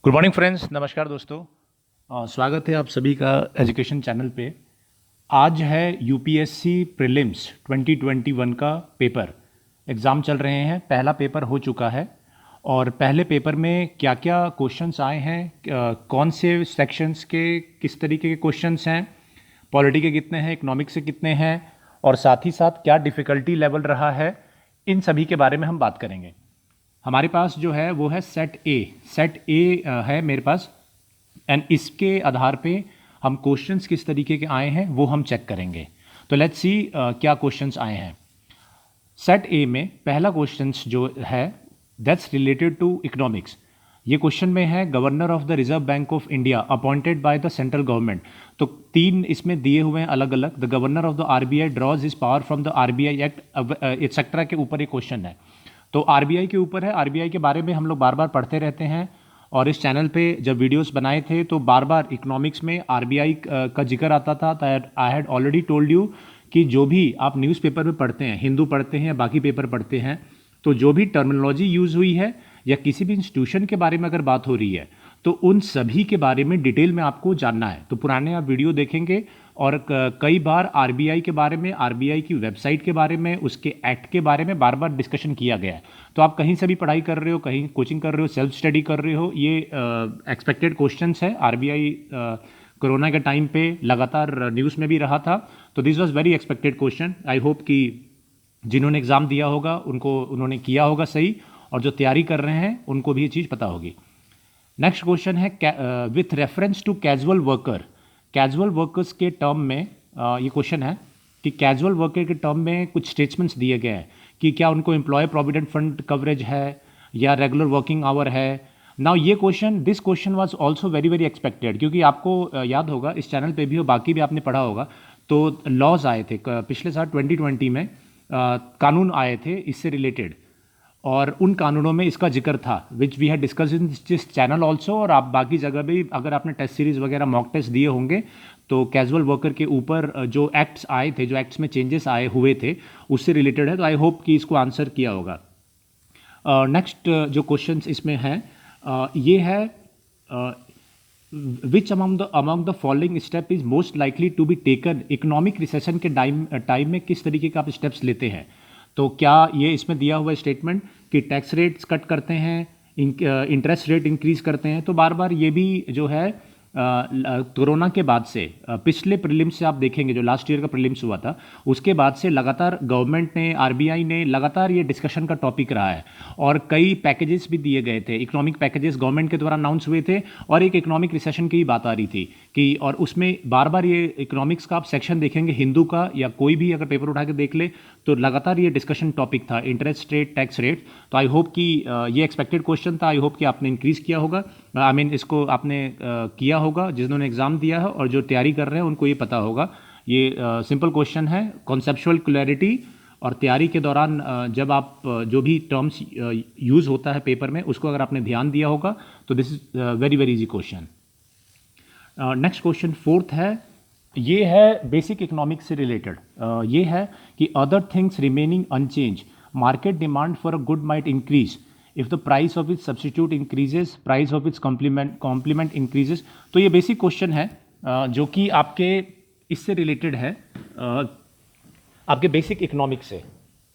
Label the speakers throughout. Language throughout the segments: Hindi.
Speaker 1: गुड मॉर्निंग फ्रेंड्स, नमस्कार दोस्तों। स्वागत है आप सभी का एजुकेशन चैनल पे। आज है यूपीएससी प्रीलिम्स 2021 का पेपर। एग्ज़ाम चल रहे हैं, पहला पेपर हो चुका है और पहले पेपर में क्या क्या क्वेश्चंस आए हैं, कौन से सेक्शंस के किस तरीके के क्वेश्चंस हैं, पॉलिटी के कितने हैं, इकोनॉमिक्स से कितने हैं और साथ ही साथ क्या डिफ़िकल्टी लेवल रहा है, इन सभी के बारे में हम बात करेंगे। हमारे पास जो है वो है सेट ए है मेरे पास एंड इसके आधार पे हम क्वेश्चंस किस तरीके के आए हैं वो हम चेक करेंगे। तो लेट्स सी क्या क्वेश्चंस आए हैं। सेट ए में पहला क्वेश्चंस जो है दैट्स रिलेटेड टू इकोनॉमिक्स। ये क्वेश्चन में है governor of the reserve bank of India appointed by the central government. तो तीन इसमें दिए हुए हैं अलग अलग। The governor of the RBI draws his power from the RBI act etcetera के ऊपर एक क्वेश्चन है। तो आरबीआई के ऊपर है। आरबीआई के बारे में हम लोग बार बार पढ़ते रहते हैं और इस चैनल पे जब वीडियोस बनाए थे तो बार बार इकोनॉमिक्स में आरबीआई का जिक्र आता था। I had already told you कि जो भी आप न्यूज़पेपर में पढ़ते हैं, हिंदू पढ़ते हैं या बाकी पेपर पढ़ते हैं, तो जो भी टर्मिनोलॉजी यूज़ हुई है या किसी भी इंस्टीट्यूशन के बारे में अगर बात हो रही है तो उन सभी के बारे में डिटेल में आपको जानना है। तो पुराने आप वीडियो देखेंगे और कई बार आरबीआई के बारे में, आरबीआई की वेबसाइट के बारे में, उसके एक्ट के बारे में बार बार डिस्कशन किया गया है। तो आप कहीं से भी पढ़ाई कर रहे हो, कहीं कोचिंग कर रहे हो, सेल्फ स्टडी कर रहे हो, ये एक्सपेक्टेड क्वेश्चंस है। आरबीआई कोरोना के टाइम पे लगातार न्यूज़ में भी रहा था, तो this was very expected question. I hope कि जिन्होंने एग्ज़ाम दिया होगा उन्होंने किया होगा सही, और जो तैयारी कर रहे हैं उनको भी ये चीज़ पता होगी। नेक्स्ट क्वेश्चन है with reference to casual worker. Casual workers के टर्म में ये क्वेश्चन है कि कैजुअल वर्कर के टर्म में कुछ स्टेटमेंट्स दिए गए हैं कि क्या उनको एम्प्लॉय प्रोविडेंट फंड कवरेज है या रेगुलर वर्किंग आवर है। नाउ ये question, this question was also very very expected, क्योंकि आपको याद होगा इस चैनल पे भी और बाकी भी आपने पढ़ा होगा, तो लॉज आए थे पिछले साल 2020 में, कानून आए थे इससे रिलेटेड और उन कानूनों में इसका जिक्र था which we had discuss in this channel also. और आप बाकी जगह भी अगर आपने टेस्ट सीरीज वगैरह मॉक टेस्ट दिए होंगे तो कैजुअल वर्कर के ऊपर जो एक्ट्स आए थे, जो एक्ट्स में चेंजेस आए हुए थे, उससे रिलेटेड है। तो आई होप कि इसको आंसर किया होगा। नेक्स्ट जो क्वेश्चन इसमें है ये है which among the following step is most likely to be taken. Economic recession के टाइम में किस तरीके का आप स्टेप्स लेते हैं। तो क्या ये इसमें दिया हुआ स्टेटमेंट कि टैक्स रेट्स कट करते हैं, इंटरेस्ट रेट इंक्रीज करते हैं। तो बार बार ये भी जो है कोरोना के बाद से, पिछले प्रीलिम्स से आप देखेंगे जो लास्ट ईयर का प्रीलिम्स हुआ था उसके बाद से लगातार गवर्नमेंट ने, आरबीआई ने लगातार ये डिस्कशन का टॉपिक रहा है और कई पैकेजेस भी दिए गए थे। इकोनॉमिक पैकेजेस गवर्नमेंट के द्वारा अनाउंस हुए थे और एक इकोनॉमिक रिसेशन की बात आ रही थी कि, और उसमें बार बार ये इकोनॉमिक्स का आप सेक्शन देखेंगे, हिंदू का या कोई भी अगर पेपर उठा के देख ले तो लगातार ये डिस्कशन टॉपिक था, इंटरेस्ट रेट, टैक्स रेट। तो आई होप कि ये एक्सपेक्टेड क्वेश्चन था। आई होप कि आपने इंक्रीज किया होगा, आई मीन इसको आपने किया होगा जिन्होंने एग्ज़ाम दिया है, और जो तैयारी कर रहे हैं उनको ये पता होगा। ये सिंपल क्वेश्चन है, कॉन्सेप्चुअल क्लैरिटी, और तैयारी के दौरान जब आप जो भी टर्म्स यूज़ होता है पेपर में उसको अगर आपने ध्यान दिया होगा तो this is very very easy question. Next question fourth है, ये है बेसिक इकोनॉमिक्स से रिलेटेड। ये है कि other things remaining unchange, market demand for a good might increase if the price of its substitute increases, price of its complement increases. तो ये बेसिक क्वेश्चन है जो कि आपके इससे रिलेटेड है, आपके बेसिक इकोनॉमिक्स से।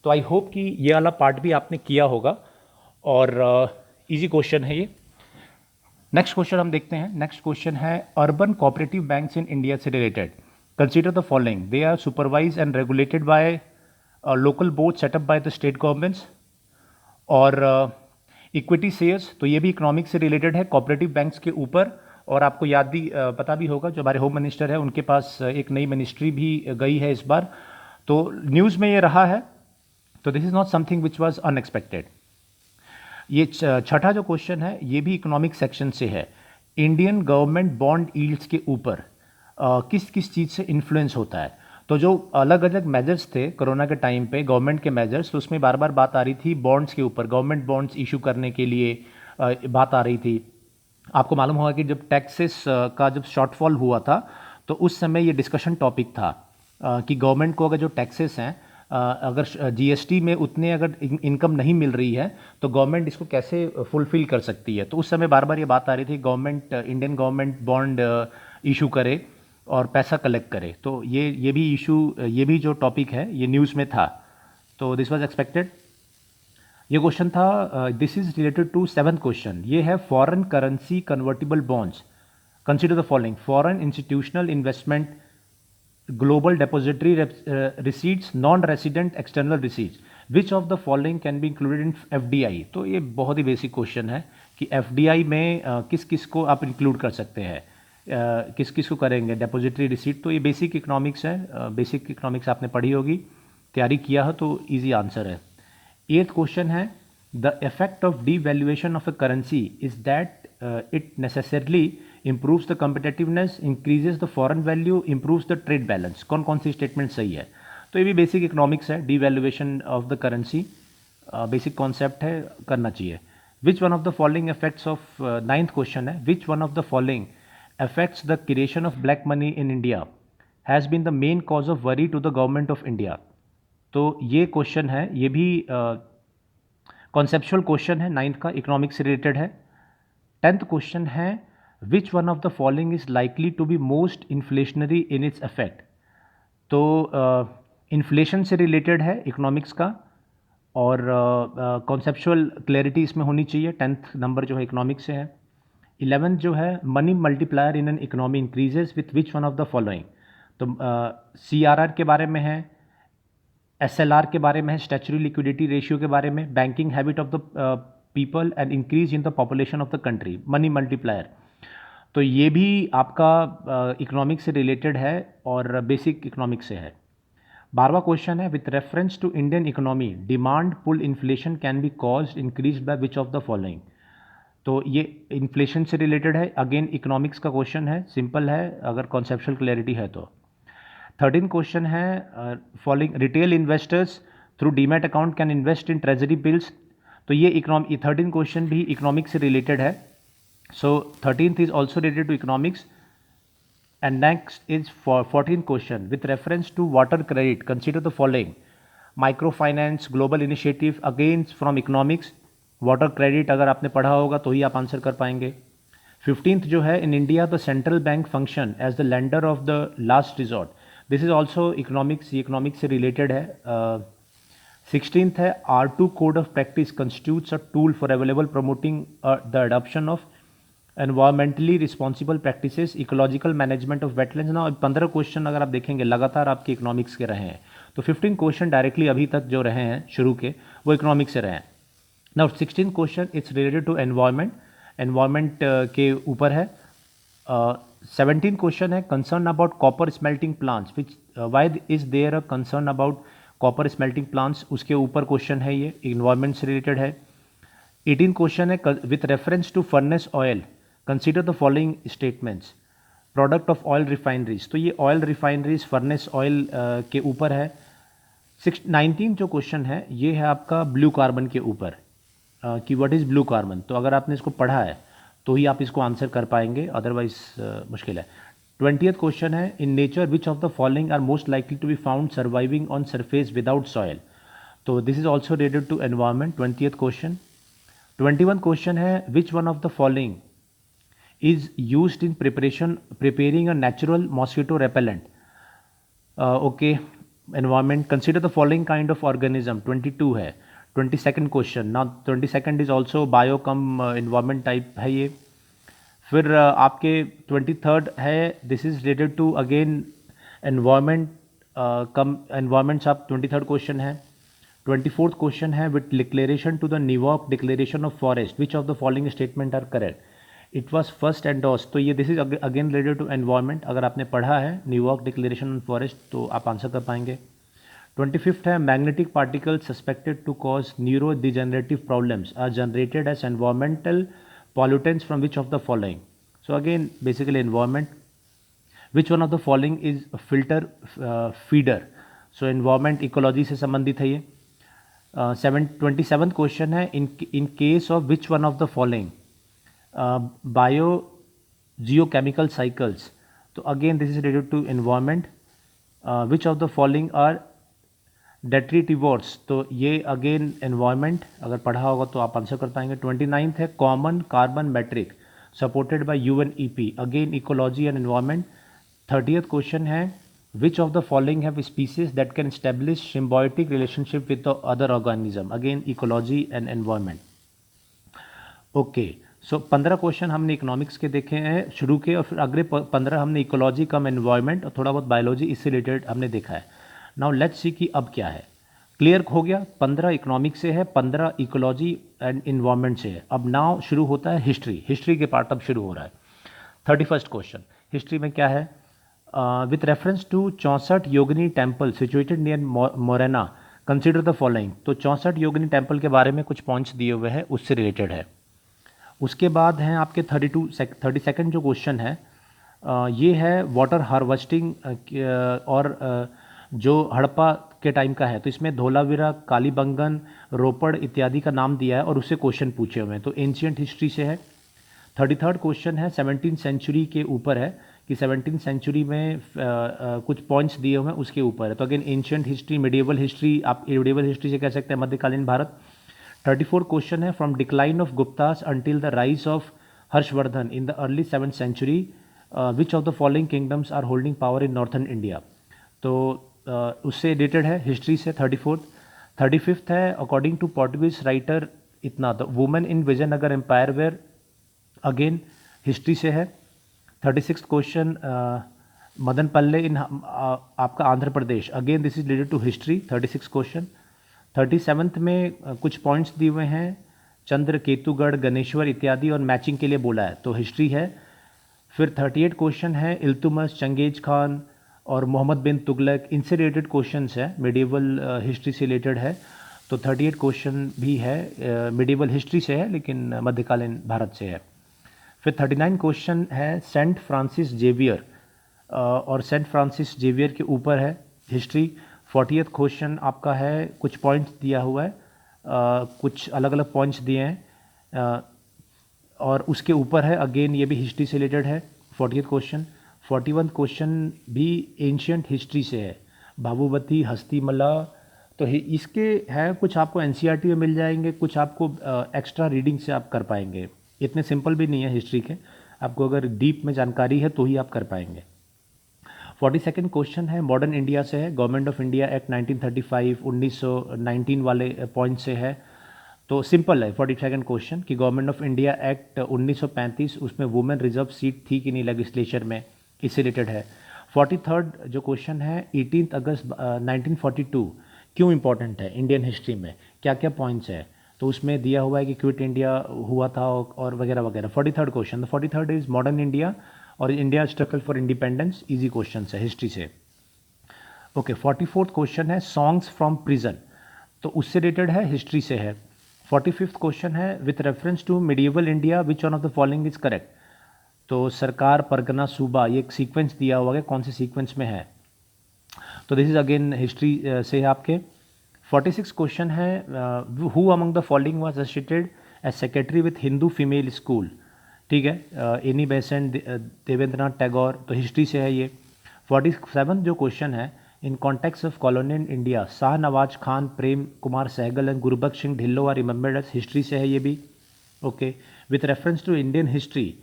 Speaker 1: तो आई होप कि ये वाला पार्ट भी आपने किया होगा और इजी क्वेश्चन है ये। नेक्स्ट क्वेश्चन हम देखते हैं। नेक्स्ट क्वेश्चन है urban cooperative banks in India से related. Consider the following, they are supervise and regulated by local board setup by the state governments. और इक्विटी शेयर्स, तो ये भी इकोनॉमिक्स से रिलेटेड है कोऑपरेटिव बैंक्स के ऊपर। और आपको याद भी पता भी होगा जो हमारे होम मिनिस्टर है उनके पास एक नई मिनिस्ट्री भी गई है इस बार, तो न्यूज़ में ये रहा है। तो this is not something which was unexpected. ये छठा जो क्वेश्चन है ये भी इकोनॉमिक सेक्शन से है। इंडियन गवर्नमेंट बॉन्ड यील्ड्स के ऊपर किस किस चीज़ से इन्फ्लुएंस होता है। तो जो अलग अलग मेजर्स थे कोरोना के टाइम पे, गवर्नमेंट के मेजर्स, तो उसमें बार बार बात आ रही थी बॉन्ड्स के ऊपर, गवर्नमेंट बॉन्ड्स इशू करने के लिए बात आ रही थी। आपको मालूम होगा कि जब टैक्सेस का जब शॉर्टफॉल हुआ था तो उस समय ये डिस्कशन टॉपिक था कि गवर्नमेंट को अगर जो टैक्सेस हैं अगर जीएसटी में उतने अगर इनकम नहीं मिल रही है तो गवर्नमेंट इसको कैसे फुलफिल कर सकती है। तो उस समय बार बार ये बात आ रही थी government, Indian government bond issue करे और पैसा कलेक्ट करे। तो ये भी इशू, ये भी जो टॉपिक है ये न्यूज़ में था। तो दिस वाज एक्सपेक्टेड। ये क्वेश्चन था, this is related to seventh question. ये है foreign currency convertible bonds, consider the following: foreign institutional investment, global depository receipts, non-resident external receipts, which of the following can be included in FDI। तो ये बहुत ही बेसिक क्वेश्चन है कि FDI में किस किस को आप इंक्लूड कर सकते हैं, किस किस को करेंगे डेपोजिटरी रिसीट। तो ये बेसिक इकोनॉमिक्स है, बेसिक इकोनॉमिक्स आपने पढ़ी होगी, तैयारी किया है तो इजी आंसर है। एथ क्वेश्चन है, the effect of devaluation of a currency is that it necessarily improves the competitiveness, increases the foreign value, improves the trade balance। कौन कौन सी स्टेटमेंट सही है। तो ये भी बेसिक इकोनॉमिक्स है, devaluation of the currency basic concept है, करना चाहिए। Which one of the following effects of, ninth question है, which one of the following affects the creation of black money in India has been the main cause of worry to the government of India। तो ये क्वेश्चन है, ये भी कॉन्सेप्चुअल क्वेश्चन है, नाइन्थ का, इकोनॉमिक्स से रिलेटेड है। टेंथ क्वेश्चन है, which one of the following is likely to be most inflationary in its effect. तो इन्फ्लेशन से रिलेटेड है इकोनॉमिक्स का, और कॉन्सेप्चुअल क्लैरिटी इसमें होनी चाहिए। टेंथ नंबर जो है इकोनॉमिक्स से है। 11th जो है, money multiplier in an economy increases with which one of the following. तो CRR के बारे में है, SLR के बारे में है, स्टैच्यूटरी लिक्विडिटी रेशियो के बारे में, banking habit of the people and increase in the population of the country, money multiplier. तो ये भी आपका इकोनॉमिक्स से रिलेटेड है और बेसिक इकोनॉमिक्स से है। 12वां क्वेश्चन है, with reference to Indian economy demand pull inflation can be caused increase by which of the following. तो ये इन्फ्लेशन से रिलेटेड है, अगेन इकोनॉमिक्स का क्वेश्चन है, सिंपल है अगर कॉन्सेप्चुअल क्लैरिटी है तो। 13 क्वेश्चन है, following retail investors through demat account can invest in treasury bills. तो ये 13 क्वेश्चन भी इकोनॉमिक्स से रिलेटेड है। So 13th is also related to economics, and next is for 14th question, with reference to water credit consider the following: microfinance, global initiative, again from economics। water credit अगर आपने पढ़ा होगा तो ही आप आंसर कर पाएंगे। 15th जो है, in India the central bank function as the lender of the last resort। this is also economics, ये economics से related है। 16th है, R2 code of practice constitutes a tool for available promoting the adoption of environmentally responsible practices, ecological management of wetlands ना। 15 क्वेश्चन अगर आप देखेंगे लगातार आपके इकोनॉमिक्स के रहे हैं, तो 15 क्वेश्चन डायरेक्टली अभी तक जो रहे हैं शुरू के वो इकोनॉमिक्स से रहे हैं। Now 16 question it's related to environment, environment के ऊपर है। 17 क्वेश्चन है, concern about copper smelting plants, which why is there a concern about copper smelting plants, उसके ऊपर क्वेश्चन है, ये इन्वायरमेंट से रिलेटेड है। 18 क्वेश्चन है, with reference to furnace oil consider the following statements, product of oil refineries. तो ये ऑयल रिफाइनरीज, फर्नेस ऑयल के ऊपर है। 19 जो क्वेश्चन है ये है आपका ब्लू कार्बन के ऊपर, कि व्हाट इज़ ब्लू कार्बन। तो अगर आपने इसको पढ़ा है तो ही आप इसको आंसर कर पाएंगे, अदरवाइज मुश्किल है। 20th क्वेश्चन है, in nature which of the following are most likely to be found surviving on surface without soil. तो this is also related to environment, 20th question. 21 question है, which one of the following is used in preparing a natural mosquito repellent। Okay, environment, consider the following kind of organism, 22 है। 22nd question, now 22nd is also bio come environment type है ये। फिर आपके 23rd है, this is related to again environment come environments, आप 23rd क्वेश्चन है। 24th क्वेश्चन है, with declaration to the New York declaration of forest, which of the following statement are correct। It was first endorse. तो ये this is again related to environment, अगर आपने पढ़ा है न्यूयॉर्क डिक्लेरेशन ऑन फॉरेस्ट तो आप आंसर कर पाएंगे। 25th है, magnetic particle suspected to cause neuro degenerative problems are generated as environmental pollutants from which of the following. So again basically environment, which one of the following is filter feeder. So environment ecology से संबंधित है ये। 27th क्वेश्चन है, in case of which one of the following bio geochemical cycles। तो again this is related to environment, which of the following are डेट्रीटिवोर्स, तो ये अगेन एनवायरनमेंट, अगर पढ़ा होगा तो आप आंसर कर पाएंगे। 29th है common carbon metric supported by UNEP, again ecology and environment. 30th question है which of the following have species that can establish symbiotic relationship with the other organism, again ecology and environment. Okay, so 15 question हमने इकोनॉमिक्स के देखे हैं शुरू के, और फिर अगले 15 हमने इकोलॉजी कम एनवायरनमेंट और थोड़ा बहुत बायोलॉजी इससे रिलेटेड हमने देखा है। नाउ लेट्स सी कि अब क्या है। क्लियर हो गया, 15 इकोनॉमिक्स से है, 15 इकोलॉजी एंड इन्वायरमेंट से है। अब नाउ शुरू होता है हिस्ट्री, हिस्ट्री के पार्ट अब शुरू हो रहा है। 31st क्वेश्चन हिस्ट्री में क्या है, with reference to 64 Yogini temple situated near Morena consider the following. तो 64 योगिनी टेम्पल के बारे में कुछ पॉइंट्स दिए हुए हैं, उससे रिलेटेड है। उसके बाद हैं आपके 32nd जो क्वेश्चन है, ये है वाटर हार्वेस्टिंग और जो हड़प्पा के टाइम का है, तो इसमें धोलावीरा, कालीबंगन, रोपड़ इत्यादि का नाम दिया है और उससे क्वेश्चन पूछे हुए हैं, तो एंशियंट हिस्ट्री से है। 33rd क्वेश्चन है 17th सेंचुरी के ऊपर है कि 17th सेंचुरी में कुछ पॉइंट्स दिए हुए हैं उसके ऊपर है, तो again ancient history, medieval history, आप मिडिवल हिस्ट्री से कह सकते हैं मध्यकालीन भारत। 34 क्वेश्चन है from decline of Guptas until the rise of Harshavardhan in the early 7th century which of the following kingdoms are holding power in northern India, तो उससे रिलेटेड है हिस्ट्री से 34th। 35th है अकॉर्डिंग टू पोर्टुगीज राइटर इतना the women in Vijayanagar empire were, again history से है। 36th question Madanapalle in आपका Andhra Pradesh, again this is related to history. 36 question. 37th में कुछ पॉइंट्स दिए हुए हैं, चंद्र केतुगढ़, गणेश्वर इत्यादि, और मैचिंग के लिए बोला है, तो हिस्ट्री है। फिर 38 क्वेश्चन है इल्तुतमिश, चंगेज खान और मोहम्मद बिन तुगलक, इनसे रिलेटेड क्वेश्चंस है, मिडिवल हिस्ट्री से रिलेटेड है, तो 38 क्वेश्चन भी है मिडिवल हिस्ट्री से है लेकिन मध्यकालीन भारत से है। फिर 39 क्वेश्चन है सेंट फ्रांसिस जेवियर, और सेंट फ्रांसिस जेवियर के ऊपर है हिस्ट्री। 40th क्वेश्चन आपका है, कुछ पॉइंट्स दिया हुआ है, कुछ अलग अलग पॉइंट्स दिए हैं और उसके ऊपर है, अगेन ये भी हिस्ट्री से रिलेटेड है 40th क्वेश्चन। 41 क्वेश्चन भी एंशियंट हिस्ट्री से है, भावुवती, हस्तिमला, तो इसके हैं कुछ आपको एनसीईआरटी में मिल जाएंगे, कुछ आपको एक्स्ट्रा रीडिंग से आप कर पाएंगे, इतने सिंपल भी नहीं है हिस्ट्री के, आपको अगर डीप में जानकारी है तो ही आप कर पाएंगे। 42nd क्वेश्चन है मॉडर्न इंडिया से है, गवर्नमेंट ऑफ इंडिया एक्ट 1935 1919 वाले पॉइंट से है, तो सिंपल है 42nd क्वेश्चन कि गवर्नमेंट ऑफ इंडिया एक्ट 1935 उसमें वुमेन रिजर्व सीट थी कि नहीं लेजिस्लेचर में, इससे रिलेटेड है। 43rd जो क्वेश्चन है 18 अगस्त 1942 क्यों इंपॉर्टेंट है इंडियन हिस्ट्री में, क्या क्या पॉइंट्स है, तो उसमें दिया हुआ है कि क्विट इंडिया हुआ था और वगैरह वगैरह। 43rd question, 43rd is modern India और India struggle for independence, easy question है हिस्ट्री से। ओके, 44th क्वेश्चन है सॉन्ग्स फ्रॉम प्रिजन, तो उससे रिलेटेड है, हिस्ट्री से है। 45th क्वेश्चन है with reference to medieval India which one of the following is correct, तो सरकार, परगना, सूबा, ये एक सीक्वेंस दिया हुआ है, कौन से सीक्वेंस में है, तो दिस इज अगेन हिस्ट्री से है आपके। 46 क्वेश्चन है who among the following was associated as secretary with Hindu female school, ठीक है, एनी बेसेंट, देवेंद्रनाथ टैगोर, तो हिस्ट्री से है ये। 47 जो क्वेश्चन है in context of colonial India Shah Nawaz Khan, Prem Kumar Sahgal and Gurbaksh Singh Dhillon are remembered as, history से है ये भी। Okay, with reference to Indian history,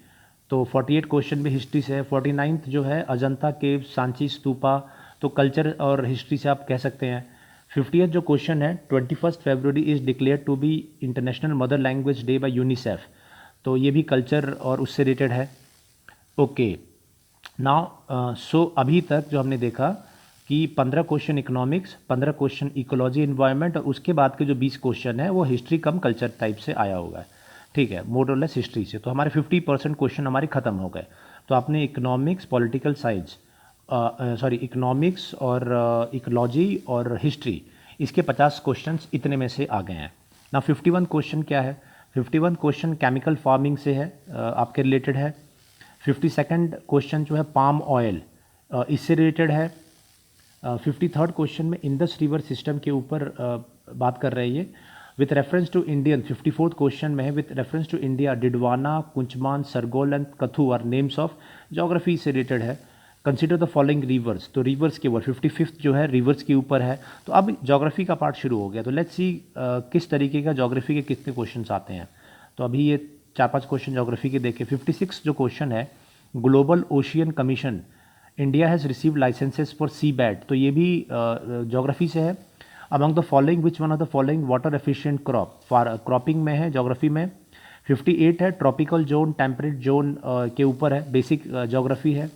Speaker 1: तो 48 क्वेश्चन भी हिस्ट्री से है। 49th जो है अजंता केव, सांची स्तूपा, तो कल्चर और हिस्ट्री से आप कह सकते हैं। 50th जो क्वेश्चन है 21 February is declare to be International Mother Language Day by UNICEF, तो ये भी कल्चर और उससे रिलेटेड है। ओके, नाउ सो अभी तक जो हमने देखा कि 15 question economics, 15 question ecology environment, और उसके बाद के जो 20 क्वेश्चन है वो हिस्ट्री कम कल्चर टाइप से आया होगा, ठीक है, मोर और लेस हिस्ट्री से, तो हमारे 50% क्वेश्चन हमारे ख़त्म हो गए। तो आपने इकोनॉमिक्स, पॉलिटिकल साइंस, इकोनॉमिक्स और इकोलॉजी और हिस्ट्री, इसके 50 क्वेश्चंस इतने में से आ गए हैं ना। 51 क्वेश्चन क्या है, 51 क्वेश्चन केमिकल फार्मिंग से है, आपके रिलेटेड है। 52nd क्वेश्चन जो है पाम ऑयल, इससे रिलेटेड है। 53rd क्वेश्चन में इंडस रिवर सिस्टम के ऊपर बात कर रहे हैं ये, with reference to Indian. 54th question में है with reference to India Didwana, Kuchaman, Sargol and Khatu are names of, geography से रिलेटेड है। कंसिडर द फॉलोइंग रिवर्स, तो रिवर्स के ऊपर 55th जो है रिवर्स के ऊपर है। तो अब ज्योग्राफी का पार्ट शुरू हो गया, तो लेट्स सी किस तरीके का ज्योग्राफी के कितने क्वेश्चंस आते हैं। तो अभी ये 4-5 क्वेश्चन ज्योग्राफी के देखे। 56 जो क्वेश्चन है, global ocean commission India has receive licences for sea bed, तो ये भी ज्योग्राफी से है। Among the following which one of the following water efficient crop, cropping में है ज्योग्राफी में। 58 है ट्रॉपिकल जोन टेम्परेट जोन के ऊपर है, बेसिक ज्योग्राफी है।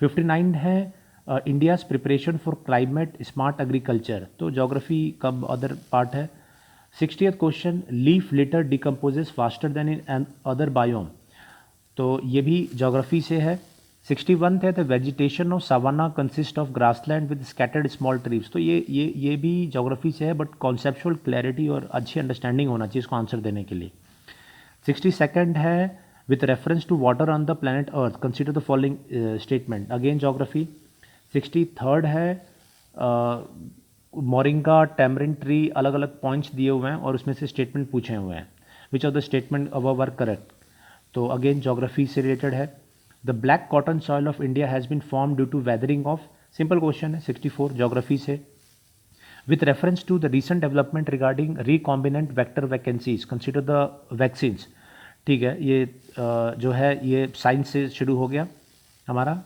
Speaker 1: 59 है India's preparation for climate smart agriculture, तो ज्योग्राफी का अदर पार्ट है। 60th question, leaf litter decomposes faster than in other biome, तो ये भी ज्योग्राफी से है। 61 है the vegetation of savanna consist of grassland with scattered small trees, तो ये भी ज्योग्राफी से है, बट कॉन्सेप्चुअल क्लैरिटी और अच्छी अंडरस्टैंडिंग होना चाहिए इसको आंसर देने के लिए। 62nd है with reference to water on the planet earth consider the following statement, again geography. 63rd है मोरिंगा टैमरिन ट्री, अलग अलग पॉइंट्स दिए हुए हैं और उसमें से स्टेटमेंट पूछे हुए हैं, which of the statement above are correct, तो अगेन ज्योग्राफी से रिलेटेड है। The black cotton soil of India has been form due to weathering of, simple question है। 64 ज्योग्राफी से। With reference to the recent development regarding recombinant vector vacancies consider the vaccines, ठीक है, ये जो है ये साइंस से शुरू हो गया हमारा।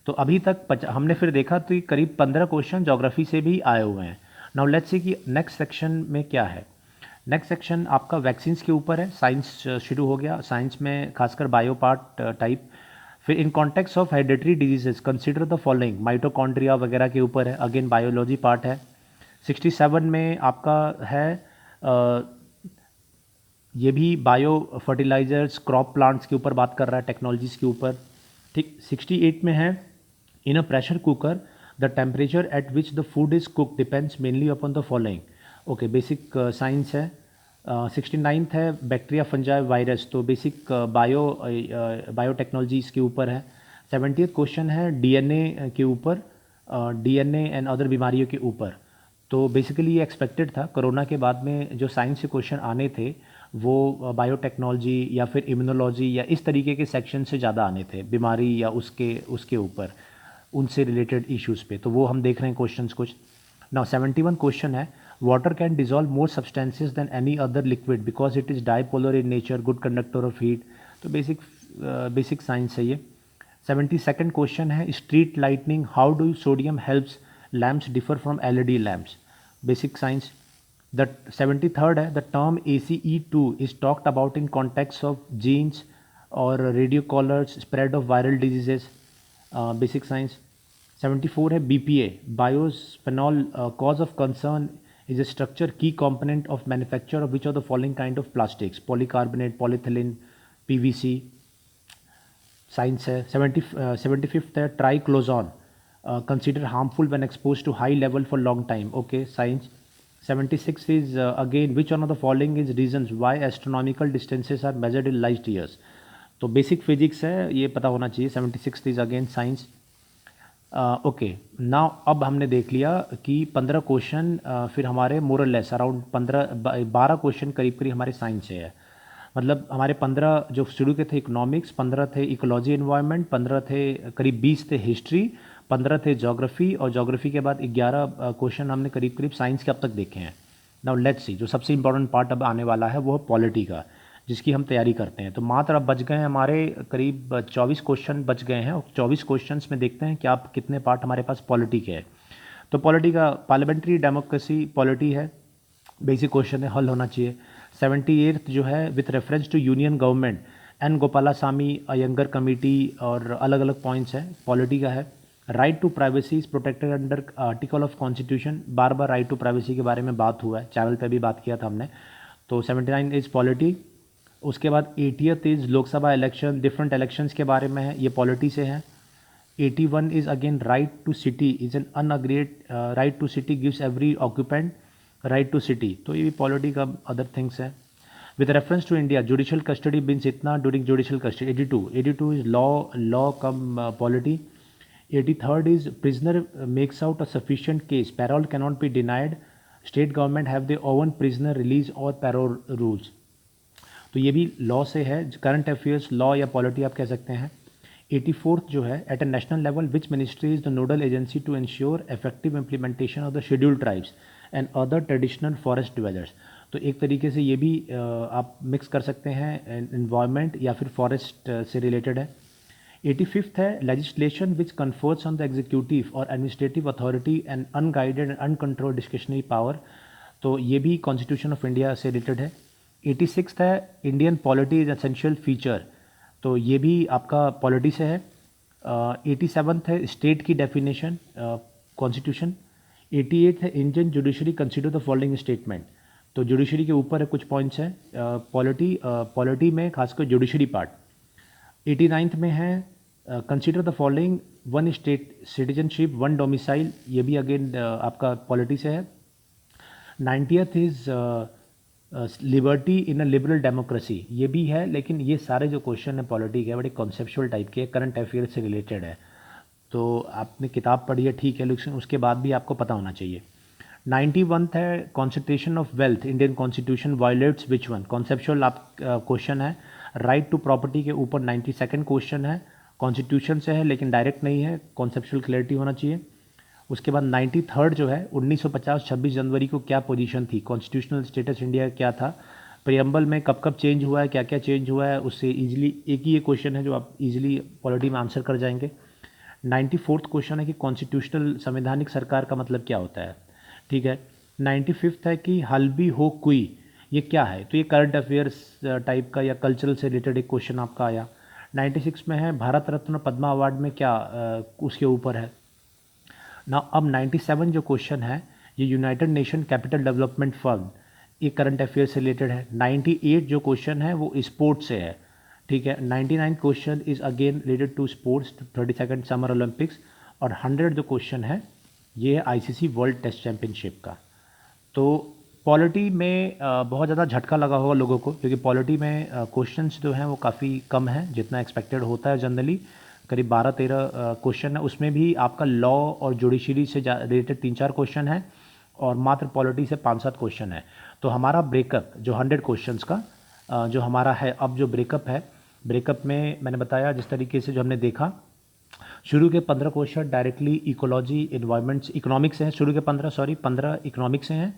Speaker 1: तो अभी तक हमने फिर देखा तो करीब 15 क्वेश्चन ज्योग्राफी से भी आए हुए हैं। नाउ लेट्स सी कि नेक्स्ट सेक्शन में क्या है। नेक्स्ट सेक्शन आपका वैक्सीन्स के ऊपर है, साइंस शुरू हो गया, साइंस में खासकर बायो पार्ट टाइप। फिर in context of hereditary diseases consider the following, mitochondria वगैरह के ऊपर है, अगेन बायोलॉजी पार्ट है। 67 में आपका है ये भी बायो फर्टिलाइजर्स क्रॉप प्लांट्स के ऊपर बात कर रहा है, टेक्नोलॉजीज़ के ऊपर, ठीक। 68 में है in a pressure cooker the temperature at which the food is cook depends mainly upon the following, okay, basic science है। 69th है बैक्टीरिया फंजाई वायरस, तो बेसिक बायोटेक्नोलॉजीज़ के ऊपर है। 70th क्वेश्चन है डीएनए के ऊपर, डीएनए एंड अदर बीमारियों के ऊपर, तो बेसिकली ये एक्सपेक्टेड था। कोरोना के बाद में जो साइंस के क्वेश्चन आने थे वो बायोटेक्नोलॉजी या फिर इम्यूनोलॉजी या इस तरीके के सेक्शन से ज़्यादा आने थे, बीमारी या उसके ऊपर उनसे रिलेटेड इश्यूज़ पे, तो वो हम देख रहे हैं क्वेश्चंस कुछ। नाउ 71 क्वेश्चन है water can dissolve more substances than any other liquid because it is dipolar in nature, good conductor of heat, तो बेसिक साइंस है ये। 72nd क्वेश्चन है street lightning, how do sodium helps lamps differ from LED lamps, basic science. The 73rd है the term ACE2 is talked about in context of genes और radio collars spread of viral diseases, basic science. 74 है BPA bisphenol cause of concern is a structure key component of manufacture of which of the following kind of plastics, polycarbonate, polyethylene, PVC, science है। 75th है ट्राइक्लोजॉन consider harmful when exposed to high level for long time, okay, science। 76 is again which one of the following is reasons why astronomical distances are measured in light years, तो बेसिक फिजिक्स है, ये पता होना चाहिए। 76 is again science, okay. Now अब हमने देख लिया कि 15 क्वेश्चन फिर हमारे मोरल लेस अराउंड 12 क्वेश्चन करीब करीब हमारे साइंस से है, मतलब हमारे 15 जो शुरू के थे इकोनॉमिक्स, 15 थे इकोलॉजी एनवायरनमेंट, 15 थे करीब 20 थे हिस्ट्री, 15 थे ज्योग्राफी, और ज्योग्राफी के बाद 11 क्वेश्चन हमने करीब करीब साइंस के अब तक देखे हैं। नाउ लेट्स सी, जो सबसे इंपॉर्टेंट पार्ट अब आने वाला है वो है पॉलिटी का, जिसकी हम तैयारी करते हैं। तो मात्र अब बच गए हैं हमारे करीब 24 क्वेश्चन बच गए हैं, और 24 क्वेश्चंस में देखते हैं कि आप कितने पार्ट हमारे पास पॉलिटी के हैं। तो पॉलिटी का पार्लियामेंट्री डेमोक्रेसी पॉलिटी है, बेसिक क्वेश्चन है, हल होना चाहिए। 78th जो है with reference to union government N Gopalaswami Ayyangar committee, और अलग अलग पॉइंट्स हैं, पॉलिटी का है। Right to privacy is protected under article of constitution, बार बार राइट टू प्राइवेसी के बारे में बात हुआ है, चैनल पे भी बात किया था हमने। तो 79 इज पॉलिटी। उसके बाद 80th is Lok Sabha election, different elections के बारे में है, ये पॉलिटी से है। 81 is again right to city is an अनअग्रीड right to city gives every occupant right to city, तो ये भी पॉलिटी का अदर थिंग्स है। With reference to India judicial custody beans इतना during judicial custody, 82 is law come polity. 83rd is prisoner makes out a sufficient case, payroll cannot be denied, state government have their own prisoner release और पैरोल रूल्स, तो ये भी लॉ से है, करंट अफेयर्स लॉ या पॉलिटी आप कह सकते हैं। 84th जो है, at a national level which ministry is the nodal agency to ensure effective implementation of the scheduled tribes and other traditional forest dwellers. तो एक तरीके से ये भी आप मिक्स कर सकते हैं, इन्वायरमेंट या फिर फॉरेस्ट से रिलेटेड है। 85th है, legislation which confers on the executive और administrative authority and unguided and uncontrolled discretionary power. तो ये भी कॉन्स्टिट्यूशन ऑफ इंडिया से रिलेटेड है। 86th है, Indian polity is essential feature. तो ये भी आपका पॉलिटी से है। 87th है, स्टेट की डेफिनेशन, कॉन्स्टिट्यूशन। 88th है, Indian judiciary consider the following statement. तो जुडिशरी के ऊपर है, कुछ पॉइंट्स हैं पॉलिटी में, खासकर जुडिशरी पार्ट। 89th में है, consider the following, one state citizenship one domicile. ये भी अगेन आपका पॉलिटी से है। 90th is liberty in a liberal democracy. ये भी है, लेकिन ये सारे जो क्वेश्चन है पॉलिटी के बड़े कॉन्सेप्चुअल टाइप के, करंट अफेयर से रिलेटेड है। तो आपने किताब पढ़ी है ठीक है, लेकिन उसके बाद भी आपको पता होना चाहिए। 91th है, concentration of wealth Indian constitution violets which one. Conceptual आप क्वेश्चन है। राइट टू प्रॉपर्टी के ऊपर 92nd क्वेश्चन है, कॉन्स्टिट्यूशन से है लेकिन डायरेक्ट नहीं है, कॉन्सेप्चुअल क्लैरिटी होना चाहिए। उसके बाद 93rd जो है, 1950 26 जनवरी को क्या पोजीशन थी, कॉन्स्टिट्यूशनल स्टेटस इंडिया का क्या था, प्रियम्बल में कब कब चेंज हुआ है, क्या क्या चेंज हुआ है, उससे इजीली एक ही ये क्वेश्चन है जो आप इजीली पॉलिटी में आंसर कर जाएंगे। 94th क्वेश्चन है कि कॉन्स्टिट्यूशनल संवैधानिक सरकार का मतलब क्या होता है, ठीक है। 95th है कि हल्बी हो कुई, ये क्या है, तो ये करंट अफेयर्स टाइप का या कल्चरल से रिलेटेड एक क्वेश्चन आपका आया। 96 में है, भारत रत्न पद्मा अवार्ड में क्या उसके ऊपर है ना। अब 97 जो क्वेश्चन है, ये United nation capital development fund, ये करंट अफेयर से रिलेटेड है। 98 जो क्वेश्चन है वो स्पोर्ट्स से है, ठीक है। 99 question is again related to sports, 32nd summer Olympics. और 100 जो क्वेश्चन है ये है आईसीसी वर्ल्ड टेस्ट चैंपियनशिप का। तो पॉलिटी में बहुत ज़्यादा झटका लगा होगा लोगों को, क्योंकि पॉलिटी में क्वेश्चंस जो हैं वो काफ़ी कम है जितना एक्सपेक्टेड होता है जनरली। करीब 12-13 क्वेश्चन है, उसमें भी आपका लॉ और जुडिशरी से रिलेटेड 3-4 क्वेश्चन है और मात्र पॉलिटी से 5-7 क्वेश्चन है। तो हमारा ब्रेकअप जो 100 क्वेश्चंस का जो हमारा है, अब जो ब्रेकअप है, ब्रेकअप में मैंने बताया जिस तरीके से जो हमने देखा, शुरू के 15 question directly ecology environments economics से हैं, शुरू के 15 इकोनॉमिक्स से हैं।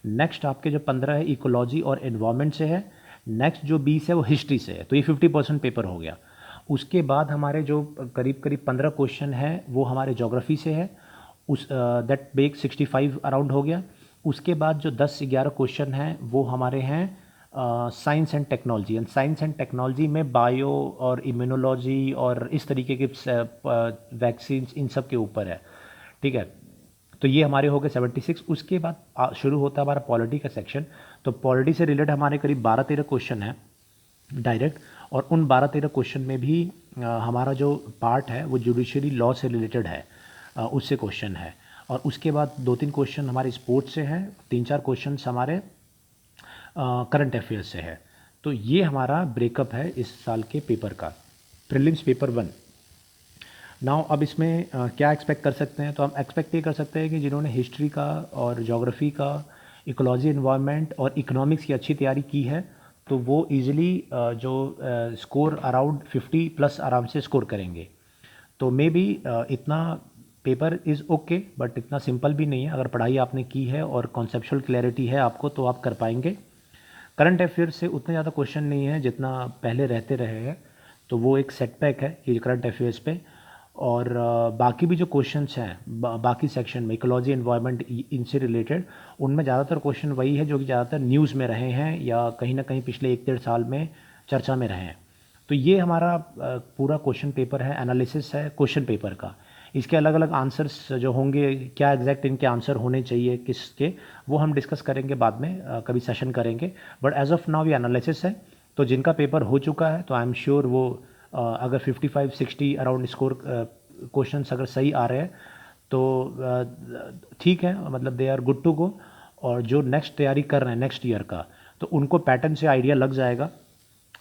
Speaker 1: नेक्स्ट आपके जो 15 है इकोलॉजी और इन्वायरमेंट से है। नेक्स्ट जो 20 है वो हिस्ट्री से है, तो ये 50% पेपर हो गया। उसके बाद हमारे जो करीब 15 क्वेश्चन है वो हमारे ज्योग्राफी से है, उस दैट बेक 65 अराउंड हो गया। उसके बाद जो 10-11 क्वेश्चन हैं वो हमारे हैं science and technology, and science and technology में बायो और इम्यूनोलॉजी और इस तरीके के वैक्सीन इन सब के ऊपर है, ठीक है। तो ये हमारे हो गए 76। उसके बाद शुरू होता है हमारा पॉलिटी का सेक्शन। तो पॉलिटी से रिलेटेड हमारे करीब 12-13 क्वेश्चन है डायरेक्ट, और उन 12-13 क्वेश्चन में भी हमारा जो पार्ट है वो जुडिशरी लॉ से रिलेटेड है, उससे क्वेश्चन है। और उसके बाद 2-3 क्वेश्चन हमारे स्पोर्ट्स से हैं, 3-4 क्वेश्चन हमारे करंट अफेयर्स से है। तो ये हमारा ब्रेकअप है इस साल के पेपर का, प्रीलिम्स पेपर 1। नाउ अब इसमें क्या एक्सपेक्ट कर सकते हैं, तो हम एक्सपेक्ट ये कर सकते हैं कि जिन्होंने हिस्ट्री का और ज्योग्राफी का, इकोलॉजी इन्वायरमेंट और इकोनॉमिक्स की अच्छी तैयारी की है, तो वो इजीली जो स्कोर अराउंड 50+ आराम से स्कोर करेंगे। तो मे बी इतना पेपर इज़ ओके, बट इतना सिंपल भी नहीं है। अगर पढ़ाई आपने की है और कॉन्सेप्चुअल क्लैरिटी है आपको, तो आप कर पाएंगे। करंट अफेयर से उतने ज़्यादा क्वेश्चन नहीं है जितना पहले रहते रहे हैं, तो वो एक सेटबैक है ये करंट अफेयर्स पे। और बाकी भी जो क्वेश्चंस हैं बाकी सेक्शन में, इकोलॉजी इन्वायरमेंट इनसे रिलेटेड, उनमें ज़्यादातर क्वेश्चन वही है जो कि ज़्यादातर न्यूज़ में रहे हैं या कहीं ना कहीं पिछले 1-1.5 साल में चर्चा में रहे हैं। तो ये हमारा पूरा क्वेश्चन पेपर है, एनालिसिस है क्वेश्चन पेपर का। इसके अलग अलग आंसर्स जो होंगे, क्या एग्जैक्ट इनके आंसर होने चाहिए किसके, वो हम डिस्कस करेंगे बाद में, कभी सेशन करेंगे। बट एज ऑफ नाउ ये एनालिसिस है। तो जिनका पेपर हो चुका है तो आई एम श्योर वो अगर 55-60 अराउंड स्कोर क्वेश्चंस अगर सही आ रहे हैं तो ठीक है, मतलब they are good to go. और जो नेक्स्ट तैयारी कर रहे हैं नेक्स्ट ईयर का, तो उनको पैटर्न से आइडिया लग जाएगा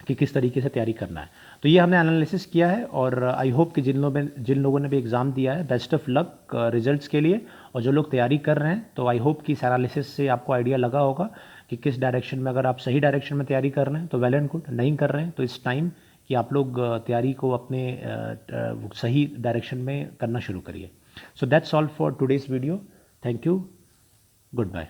Speaker 1: कि किस तरीके से तैयारी करना है। तो ये हमने एनालिसिस किया है, और आई होप कि जिन लोगों ने भी एग्ज़ाम दिया है, बेस्ट ऑफ लक रिजल्ट्स के लिए। और जो लोग तैयारी कर रहे हैं, तो आई होप कि इस एनालिसिस से आपको आइडिया लगा होगा कि किस डायरेक्शन में, अगर आप सही डायरेक्शन में तैयारी कर रहे हैं तो वेल एंड गुड, नहीं कर रहे हैं तो इट्स टाइम कि आप लोग तैयारी को अपने सही डायरेक्शन में करना शुरू करिए. So that's all for today's video. Thank you. Good bye.